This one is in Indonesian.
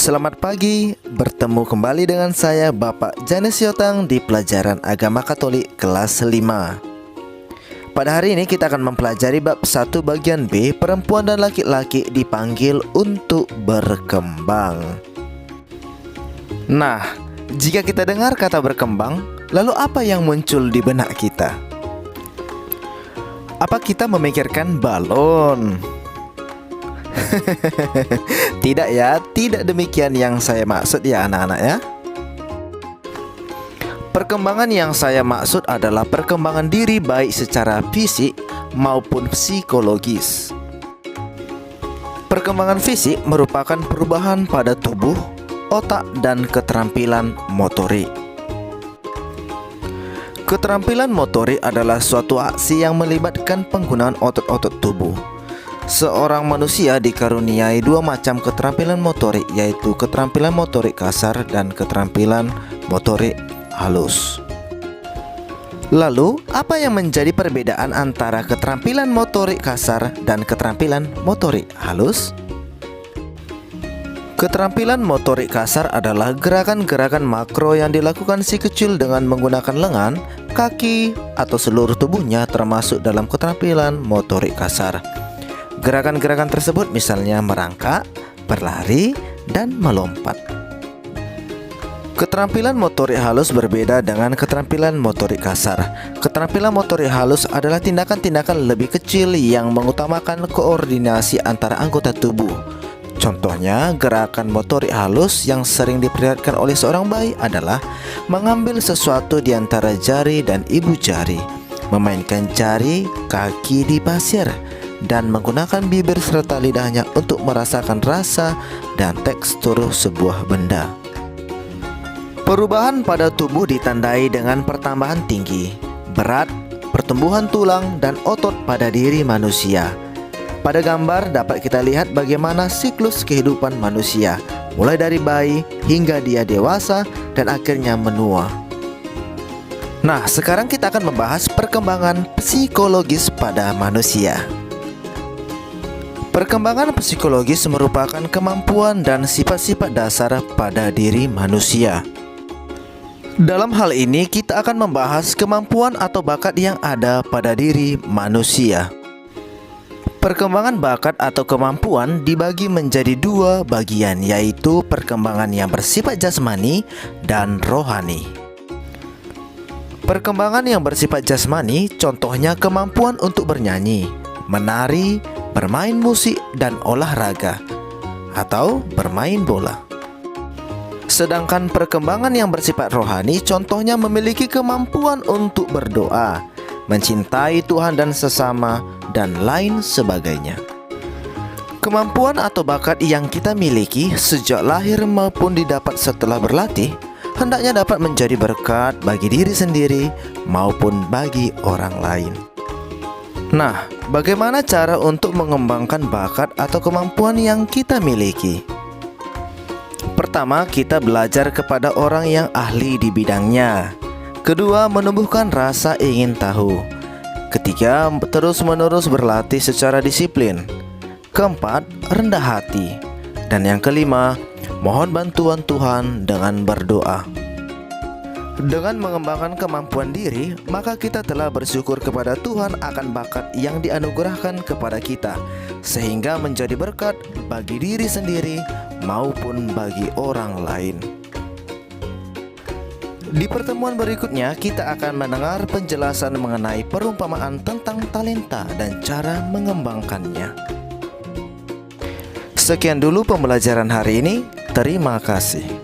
Selamat pagi, bertemu kembali dengan saya Bapak Janes Yotang di pelajaran agama Katolik kelas 5. Pada hari ini kita akan mempelajari bab 1 bagian B, perempuan dan laki-laki dipanggil untuk berkembang. Nah, jika kita dengar kata berkembang, lalu apa yang muncul di benak kita? Apa kita memikirkan balon? Tidak ya, tidak demikian yang saya maksud ya anak-anak ya. Perkembangan yang saya maksud adalah perkembangan diri baik secara fisik maupun psikologis. Perkembangan fisik merupakan perubahan pada tubuh, otak, dan keterampilan motorik. Keterampilan motorik adalah suatu aksi yang melibatkan penggunaan otot-otot tubuh. Seorang manusia dikaruniai dua macam keterampilan motorik, yaitu keterampilan motorik kasar dan keterampilan motorik halus. Lalu, apa yang menjadi perbedaan antara keterampilan motorik kasar dan keterampilan motorik halus? Keterampilan motorik kasar adalah gerakan-gerakan makro yang dilakukan si kecil dengan menggunakan lengan, kaki, atau seluruh tubuhnya termasuk dalam keterampilan motorik kasar. Gerakan-gerakan tersebut misalnya merangkak, berlari, dan melompat. Keterampilan motorik halus berbeda dengan keterampilan motorik kasar. Keterampilan motorik halus adalah tindakan-tindakan lebih kecil yang mengutamakan koordinasi antara anggota tubuh. Contohnya, gerakan motorik halus yang sering diperlihatkan oleh seorang bayi adalah mengambil sesuatu di antara jari dan ibu jari, memainkan jari kaki di pasir, dan menggunakan bibir serta lidahnya untuk merasakan rasa dan tekstur sebuah benda. Perubahan pada tubuh ditandai dengan pertambahan tinggi, berat, pertumbuhan tulang, dan otot pada diri manusia. Pada gambar dapat kita lihat bagaimana siklus kehidupan manusia, mulai dari bayi hingga dia dewasa dan akhirnya menua. Nah, sekarang kita akan membahas perkembangan psikologis pada manusia. Perkembangan psikologis merupakan kemampuan dan sifat-sifat dasar pada diri manusia. Dalam hal ini, kita akan membahas kemampuan atau bakat yang ada pada diri manusia. Perkembangan bakat atau kemampuan dibagi menjadi dua bagian, yaitu perkembangan yang bersifat jasmani dan rohani. Perkembangan yang bersifat jasmani contohnya kemampuan untuk bernyanyi, menari, bermain musik, dan olahraga, atau bermain bola. Sedangkan perkembangan yang bersifat rohani contohnya memiliki kemampuan untuk berdoa, mencintai Tuhan dan sesama, dan lain sebagainya. Kemampuan atau bakat yang kita miliki sejak lahir maupun didapat setelah berlatih hendaknya dapat menjadi berkat bagi diri sendiri maupun bagi orang lain. Nah, bagaimana cara untuk mengembangkan bakat atau kemampuan yang kita miliki? Pertama, kita belajar kepada orang yang ahli di bidangnya. Kedua, menumbuhkan rasa ingin tahu. Ketiga, terus-menerus berlatih secara disiplin. Keempat, rendah hati. Dan yang kelima, mohon bantuan Tuhan dengan berdoa. Dengan mengembangkan kemampuan diri, maka kita telah bersyukur kepada Tuhan akan bakat yang dianugerahkan kepada kita, sehingga menjadi berkat bagi diri sendiri maupun bagi orang lain. Di pertemuan berikutnya, kita akan mendengar penjelasan mengenai perumpamaan tentang talenta dan cara mengembangkannya. Sekian dulu pembelajaran hari ini. Terima kasih.